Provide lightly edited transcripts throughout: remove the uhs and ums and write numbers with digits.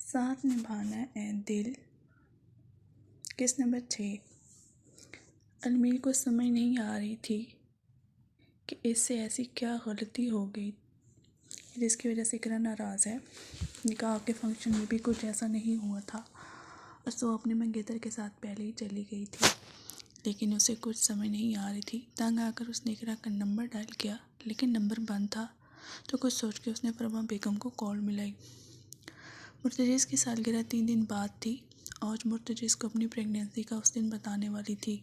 साथ निभाना ए दिल। Case number 6। अलमीर को समझ नहीं आ रही थी कि इससे ऐसी क्या गलती हो गई जिसकी वजह से इकरा नाराज़ है। निकाह के फंक्शन में भी कुछ ऐसा नहीं हुआ था और सो अपने मंगेतर के साथ पहले ही चली गई थी, लेकिन उसे कुछ समझ नहीं आ रही थी। तंग आकर उसने इकरा का नंबर डायल किया, लेकिन नंबर बंद था। तो कुछ सोच के उसने फरमा बेगम को कॉल मिलाई। मुर्तज़िज़ की सालगिरह 3 दिन बाद थी। आज मुर्तज़िज़ को अपनी प्रेगनेंसी का उस दिन बताने वाली थी।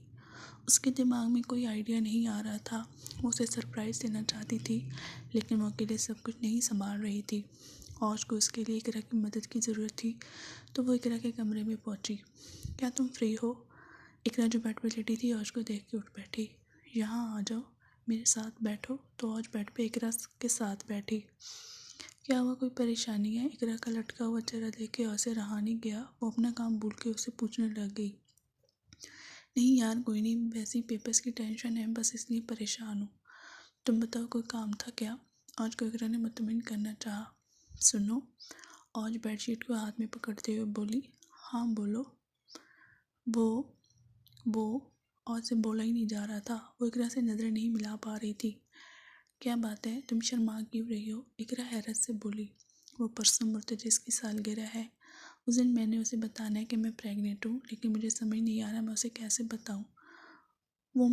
उसके दिमाग में कोई आइडिया नहीं आ रहा था। वो उसे सरप्राइज़ देना चाहती थी, लेकिन वो अकेले सब कुछ नहीं संभाल रही थी। आज को उसके लिए इकरा की मदद की ज़रूरत थी, तो वो इकरा के कमरे में पहुंची। क्या तुम फ्री हो? इकरा जो बेड पर लेटी थी आज को देख के उठ बैठी। यहाँ आ जाओ, मेरे साथ बैठो। तो आज बेड पे इकरा के साथ बैठी। क्या हुआ, कोई परेशानी है? इकरा का लटका हुआ चेहरा देख के उसे रहा नहीं गया। वो अपना काम भूल के उसे पूछने लग गई। नहीं यार, कोई नहीं, वैसे ही पेपर्स की टेंशन है, बस इसलिए परेशान हूँ। तुम बताओ, कोई काम था क्या? आज को इकरा ने मुतमिन करना चाहा। सुनो, आज बेडशीट को हाथ में पकड़ते हुए बोली। हाँ बोलो। वो आज से बोला ही नहीं जा रहा था। वो इकरा से नज़रें नहीं मिला पा रही थी। क्या बात है, तुम शर्मा क्यों रही हो? इकरा हैरत से बोली। वो परसों मुर्तज़िज़ की सालगिरह है। उस दिन मैंने उसे बताना है कि मैं प्रेग्नेंट हूँ, लेकिन मुझे समझ नहीं आ रहा मैं उसे कैसे बताऊँ। वो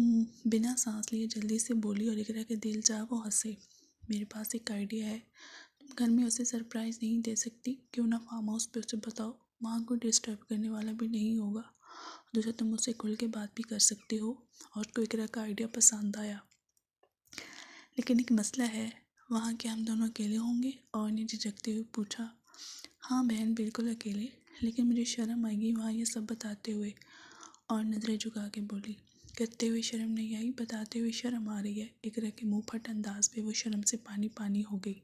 बिना सांस लिए जल्दी से बोली और इकरा के दिल चाह वो हंसे। मेरे पास एक आइडिया है। तुम घर में उसे सरप्राइज़ नहीं दे सकती? क्यों ना फार्म हाउस पे उसे बताओ, वहाँ कोई डिस्टर्ब करने वाला भी नहीं होगा। दूसरा, तुम उससे खुल के बात भी कर सकती हो। और को इकरा का आइडिया पसंद आया, लेकिन एक मसला है। वहाँ क्या हम दोनों अकेले होंगे? और ने झिझकते हुए पूछा। हाँ बहन, बिल्कुल अकेले, लेकिन मुझे शर्म आएगी वहाँ ये सब बताते हुए। और नज़रें झुका के बोली। करते हुए शर्म नहीं आई, बताते हुए शर्म आ रही है। इकरा के मुंह फट अंदाज पे वो शर्म से पानी पानी हो गई।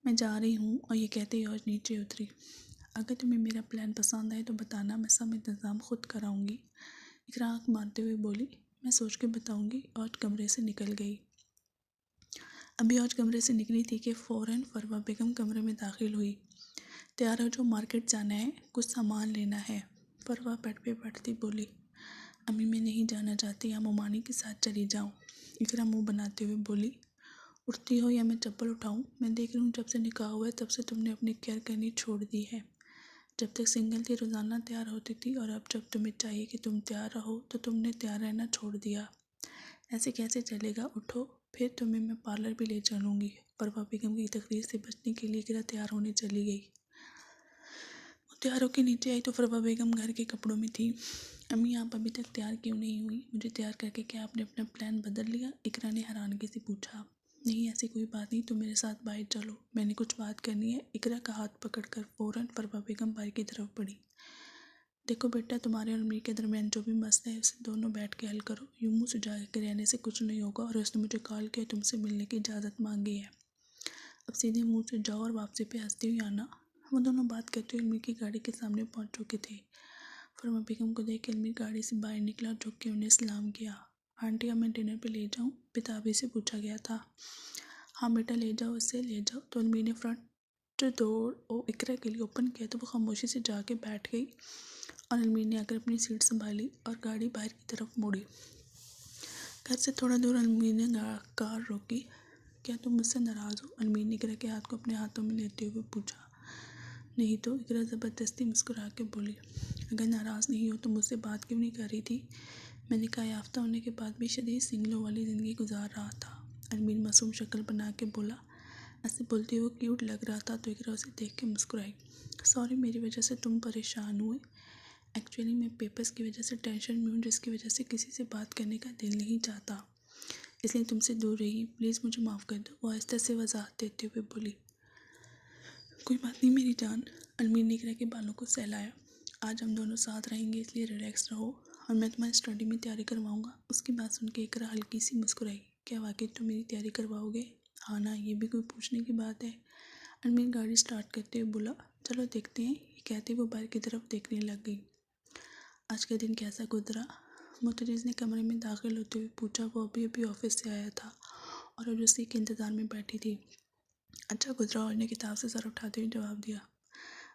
मैं जा रही हूँ, और ये कहते ही आज नीचे उतरी। अगर तुम्हें मेरा प्लान पसंद आए तो बताना, मैं सब इंतज़ाम खुद कराऊंगी। इकरा आँख मारते हुए बोली। मैं सोच के बताऊंगी। और कमरे से निकल गई। अभी आज कमरे से निकली थी कि फ़ौरन फरवा बेगम कमरे में दाखिल हुई। तैयार हो, जो मार्केट जाना है, कुछ सामान लेना है। फरवा बेड पे बैठती बोली। अम्मी, मैं नहीं जाना चाहती, या मोमानी के साथ चली जाऊँ। इकरा मुंह बनाते हुए बोली। उठती हो या मैं चप्पल उठाऊँ? मैं देख रही हूँ जब से निकाह हुआ है तब से तुमने अपनी केयर करनी छोड़ दी है। जब तक सिंगल थी रोज़ाना तैयार होती थी, और अब जब तुम्हें चाहिए कि तुम तैयार रहो तो तुमने तैयार रहना छोड़ दिया। ऐसे कैसे चलेगा? उठो, फिर तुम्हें मैं पार्लर भी ले चलूँगी। फरवा बेगम की तकरीर से बचने के लिए इकरा तैयार होने चली गई। वो तैयार होकर नीचे आई तो फरवा बेगम घर के कपड़ों में थी। अम्मी, आप अभी तक तैयार क्यों नहीं हुई? मुझे तैयार करके क्या आपने अपना प्लान बदल लिया? इकरा ने हैरानगी से पूछा। नहीं, ऐसी कोई बात नहीं, तुम मेरे साथ बाहर चलो, मैंने कुछ बात करनी है। इकरा का हाथ पकड़कर फ़ौरन फरवा बेगम बाहर की तरफ बढ़ी। देखो बेटा, तुम्हारे और मेरे के दरमियान जो भी मसला है उसे दोनों बैठ के हल करो। यूँ मुँह सुझा के रहने से कुछ नहीं होगा। और उसने मुझे कॉल किया, तुमसे मिलने की इजाज़त मांगी है। अब सीधे मुँह से जाओ और वापसी पे हंसती हुई आना। वो दोनों बात करते हुए अलमीर की गाड़ी के सामने पहुंच चुके थे। फरमा बेगम को देख के अलमीर गाड़ी से बाहर निकला और झुक के उन्हें सलाम किया। आंटी, अब मैं डिनर पे ले जाऊँ? पिताबी से पूछा गया था। हाँ बेटा, ले जाओ, इससे ले जाओ। तो अलमीर ने फ्रंट डोर इकरा के लिए ओपन किया तो वो खामोशी से जाके बैठ गई। और अलमीर ने आकर अपनी सीट संभाली और गाड़ी बाहर की तरफ मोड़ी। घर से थोड़ा दूर अलमीर ने कार रोकी। क्या तुम मुझसे नाराज़ हो? अलमीर ने इकरा के हाथ को अपने हाथों में लेते हुए पूछा। नहीं तो, इकरा ज़बरदस्ती मुस्कुरा के बोली। अगर नाराज़ नहीं हो तो मुझसे बात क्यों नहीं कर रही थी? मैं निकाह याफ्ता होने के बाद भी शदीद सिंगलों वाली ज़िंदगी गुजार रहा था। अलमीर मासूम शक्ल बना के बोला। ऐसे बोलते हुए क्यूट लग रहा था तो इकरा उसे देख के मुस्कुराई। सॉरी, मेरी वजह से तुम परेशान हुए। एक्चुअली मैं पेपर्स की वजह से टेंशन में हूँ, जिसकी वजह से किसी से बात करने का दिल नहीं चाहता, इसलिए तुमसे दूर रही। प्लीज़ मुझे माफ़ कर दो। वो आहिस्ता से वजाहत देते हुए बोली। कोई बात नहीं मेरी जान। अलमीर ने इकरा के बालों को सहलाया। आज हम दोनों साथ रहेंगे, इसलिए रिलैक्स रहो, और मैं तुम्हारी स्टडी में तैयारी करवाऊँगा। उसकी बात सुन के इकरा हल्की सी मुस्कुराई। क्या वाकई तुम मेरी तैयारी करवाओगे? हाँ ना, ये भी कोई पूछने की बात है? अलमीर गाड़ी स्टार्ट करते हुए बोला। चलो देखते हैं। ये कहते वो बाहर की तरफ देखने लग गई। आज का दिन कैसा गुजरा? मुर्तज़िज़ ने कमरे में दाखिल होते हुए पूछा। वो अभी अभी ऑफिस से आया था और आज उसी के इंतज़ार में बैठी थी। अच्छा गुजरा, और ने किताब से सर उठाते हुए जवाब दिया।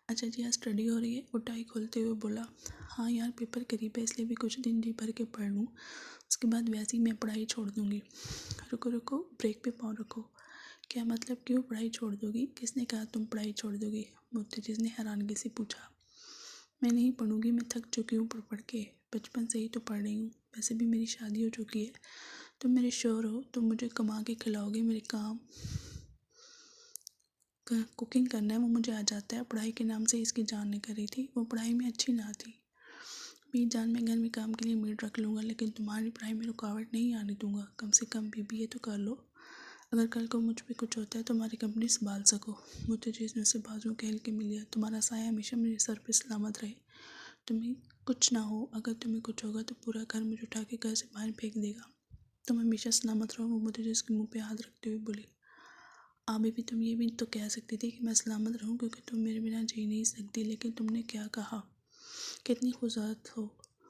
अच्छा जी, आज स्टडी हो रही है? वो टाई खोलते हुए बोला। हाँ यार, पेपर करीब है इसलिए भी कुछ दिन जी भर के पढ़ लूँ, उसके बाद वैसे ही मैं पढ़ाई छोड़ दूँगी। रुको रुको, ब्रेक पे पाँव रखो। क्या मतलब, क्यों पढ़ाई छोड़ दोगी? किसने कहा तुम पढ़ाई छोड़ दोगी? मुर्तज़िज़ ने हैरानगी से पूछा। मैं नहीं पढ़ूँगी, मैं थक चुकी हूँ पढ़ पढ़ के। बचपन से ही तो पढ़ रही हूँ, वैसे भी मेरी शादी हो चुकी है। तुम मेरे शौहर हो, तुम मुझे कमा के खिलाओगे। मेरे काम कुकिंग करना है वो मुझे आ जाता है। पढ़ाई के नाम से इसकी जान निकल रही थी, वो पढ़ाई में अच्छी ना थी। मेरी जान, मैं घर में काम के लिए मेड रख लूँगा, लेकिन तुम्हारी पढ़ाई में रुकावट नहीं आने दूँगा। कम से कम बीबीए तो कर लो, अगर कल को मुझ पे कुछ होता है तो हमारी कंपनी संभाल सको। मुर्तज़िज़ ने उसे बाजुओं के हिल के मिल लिया। तुम्हारा साया हमेशा मेरे सर पे सलामत रहे। तुम्हें कुछ ना हो, अगर तुम्हें कुछ होगा तो पूरा घर मुझे उठा के घर से बाहर फेंक देगा। तुम हमेशा सलामत रहो, वो मुर्तज़िज़ के मुँह पे हाथ रखते हुए बोली। अभी भी तुम ये भी तो कह सकती थी कि मैं सलामत रहूं, क्योंकि तुम मेरे बिना जी नहीं सकती, लेकिन तुमने क्या कहा? कितनी खूबसूरत हो,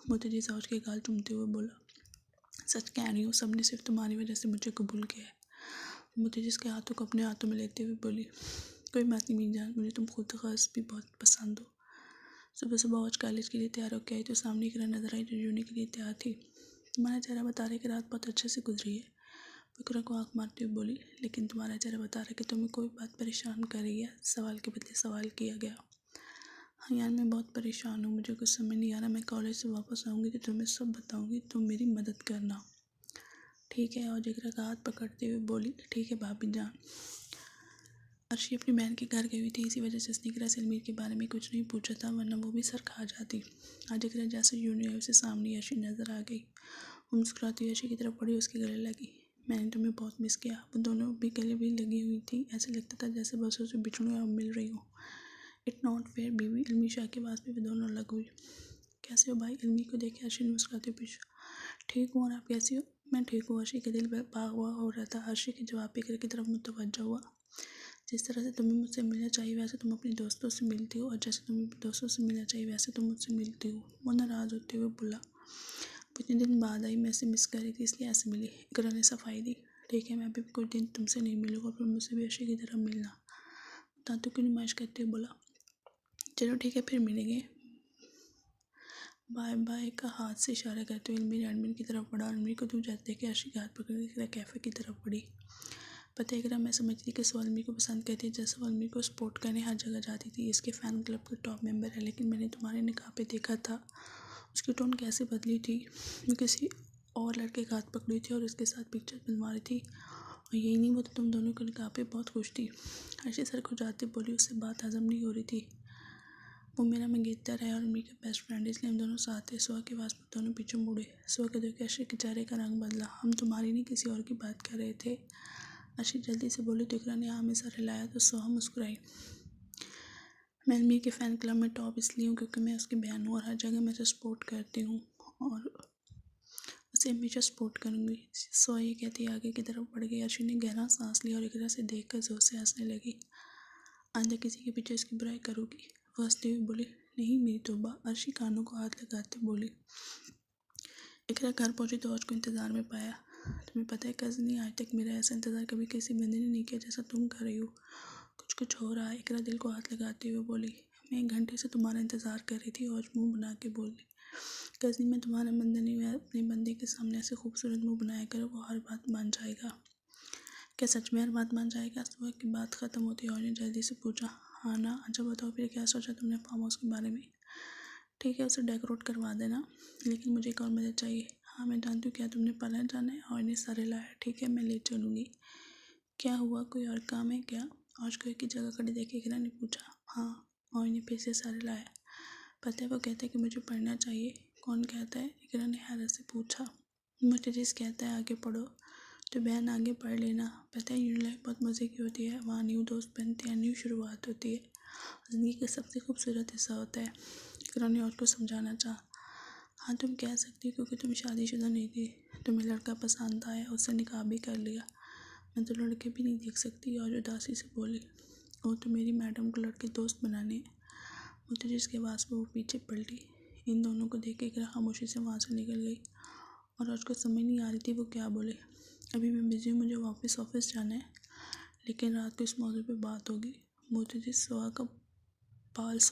मुर्तज़ा साहब के गाल चूमते हुए बोला। सच कह रही हूँ, सबने सिर्फ तुम्हारी वजह से मुझे कबूल किया है। मुर्तज़ा के हाथों को अपने हाथों में लेते हुए बोली। कोई बात नहीं मीजान, मुझे तुम खुद गर्ज भी बहुत पसंद हो। सुबह सुबह आज कॉलेज के लिए तैयार होकर आई तो सामने एक नजर आई जो जुड़ने के लिए तैयार थी। तुम्हारा चेहरा बता रहा है कि रात बहुत अच्छे से गुजरी है, विक्रम को आँख मारते हुए बोली। लेकिन तुम्हारा चेहरा बता रहा है कि तुम्हें कोई बात परेशान कर रही है। सवाल के बदले सवाल किया गया। हाँ यार, मैं बहुत परेशान हूँ, मुझे कुछ समझ नहीं आ रहा। मैं कॉलेज से वापस आऊँगी तो तुम्हें सब बताऊँगी, तुम मेरी मदद करना। ठीक है, और जिगरा का हाथ पकड़ते हुए बोली। ठीक है भाभी जान। अर्शी अपनी बहन के घर गई हुई थी, इसी वजह से उसने जिगरा से अलमीर के बारे में कुछ नहीं पूछा था, वरना वो भी सर खा जाती। आज जिगरा जैसे यूनियन से सामने अर्शी नजर आ गई। वो मुस्कुराती अर्शी की तरफ पड़ी, उसके गले लगी। मैंने तुम्हें बहुत मिस किया। वो दोनों भी गले भी लगी हुई थी, ऐसे लगता था जैसे बरसों से बिछड़ी और मिल रही हो। इट नॉट फेयर बीवी, अलमी शाह के पास भी वे दोनों लग हुई। कैसे हो भाई? अलमी को देखे अर्शी ने मुस्कुराते हुए पूछा। ठीक हूँ, और आप कैसी हो? मैं ठीक हूँ। अर्शी के दिल भाग हुआ हो रहा था। अर्शी के जवाब पे की तरफ मुतवज्जो हुआ। जिस तरह से तुम्हें मुझसे मिलना चाहिए वैसे तुम अपने दोस्तों से मिलती हो, और जैसे तुम्हें दोस्तों से मिलना चाहिए वैसे तुम मुझसे मिलती हो। वो नाराज़ होते हुए बोला। इतने दिन बाद आई, मैं इसे मिस कर रही थी इसलिए ऐसे मिली। इकरा ने सफाई दी। ठीक है, मैं अभी कुछ दिन तुमसे नहीं मिलूँगा, फिर मुझसे भी अर्शी की तरह मिलना, दांतों की नुमाइश करते हुए बोला। चलो ठीक है, फिर मिलेंगे, बाय बाय का हाथ से इशारा करते हुए अलमीर एडमिन की तरफ बढ़ा। अलमीर को दूर जाते देख के अर्शी का हाथ पकड़ के इकरा कैफ़े की तरफ बढ़ी। पता है इकरा, मैं समझती थी कि वो अलमीर को पसंद करती है, जैसे वो अलमीर को सपोर्ट करने हर जगह जाती थी। इसके फ़ैन क्लब के टॉप मेंबर है, लेकिन मैंने तुम्हारे निकाह पे देखा था उसकी टोन कैसे बदली थी। वो किसी और लड़के का हाथ पकड़ी थी और उसके साथ पिक्चर बनवा रही थी, और यही नहीं, वो तो तुम दोनों के निकाह पे बहुत खुश थी। अर्शी सर को जाते बोली। उससे बात हजम नहीं हो रही थी। वो मेरा मंगेतर है और मेरी बेस्ट फ्रेंड, इसलिए हम दोनों साथ थे। सुहा के पास दोनों पीछे मुड़े। सुहा के देख के अर्शी के चेहरे का रंग बदला। हम तुम्हारी नहीं किसी और की बात कर रहे थे। अर्शी जल्दी से बोली तो इकरा ने हाँ में सर हिलाया तो सुहा मुस्कुराई। मैं अलमीर के फ़ैन क्लब में टॉप इसलिए हूँ क्योंकि मैं उसकी बहन हूँ और हर जगह मैं उसे सपोर्ट करती हूँ और उसे हमेशा सपोर्ट करूँगी। सुहा ये कहती आगे की तरफ बढ़ गई। अर्शी ने गहरा सांस लिया और इकरा से देखकर जोर से हंसने लगी। आंधा किसी के पीछे इसकी बुराई करोगी? वो हंसते हुए बोली। नहीं मेरी तौबा। अर्शी कानों को हाथ लगाते बोली। इकरा घर पहुंची तो आज को इंतज़ार में पाया। तुम्हें पता है कज़नी, आज तक मेरा ऐसा इंतज़ार कभी किसी बंदे ने नहीं किया जैसा तुम कर रही हो। कुछ कुछ हो रहा है। इकरा दिल को हाथ लगाते हुए बोली। मैं 1 घंटे से तुम्हारा इंतज़ार कर रही थी। और मुंह बना के बोली। कज़नी, मैं तुम्हारा बंदा नहीं, मैं अपने बंदे के सामने ऐसे खूबसूरत मुंह बनाया कर वो हर बात मान जाएगा। क्या सच में हर बात मान जाएगा? सुबह की बात ख़त्म होती और ने जल्दी से पूछा। हाँ ना, अच्छा बताओ फिर क्या सोचा तुमने फार्म हाउस के बारे में? ठीक है, उसे डेकोरेट करवा देना, लेकिन मुझे एक और मदद चाहिए। हाँ मैं जानती हूँ, क्या तुमने पार्लर जाना है? और ने सारे लाया। ठीक है, मैं ले चलूँगी। क्या हुआ, कोई और काम है क्या? आज को एक ही जगह खड़ी देखे इकरा ने पूछा। हाँ, और ने फिर से सारे लाया। पता है वो कहता है कि मुझे पढ़ना चाहिए। कौन कहता है? इकरा ने हैरत से पूछा। मुझे जिस कहता है आगे पढ़ो, तो बहन आगे पढ़ लेना। पता है यूनियन लाइफ बहुत मज़े की होती है, वहाँ न्यू दोस्त बनते हैं, न्यू शुरुआत होती है, ज़िंदगी का सबसे खूबसूरत हिस्सा होता है। इकरा ने और को समझाना चाहा। हाँ तुम कह सकती हो क्योंकि तुम शादीशुदा नहीं थी, तुम्हें लड़का पसंद आया, उससे निकाह भी कर लिया। मैं तो लड़के भी नहीं देख सकती। और उदासी से बोली। वो तो मेरी मैडम को लड़के दोस्त बनाने हैं। वो तो जिसके आवाज़ पर वो पीछे पलटी। इन दोनों को देख के इकरा खामोशी से वहाँ से निकल गई और आज को समझ नहीं आ रही थी वो क्या बोले। अभी मैं बिज़ी हूँ, मुझे वापस ऑफिस जाना है, लेकिन रात को इस मौजू पे बात होगी। मोती जी सुहा का पाल्स और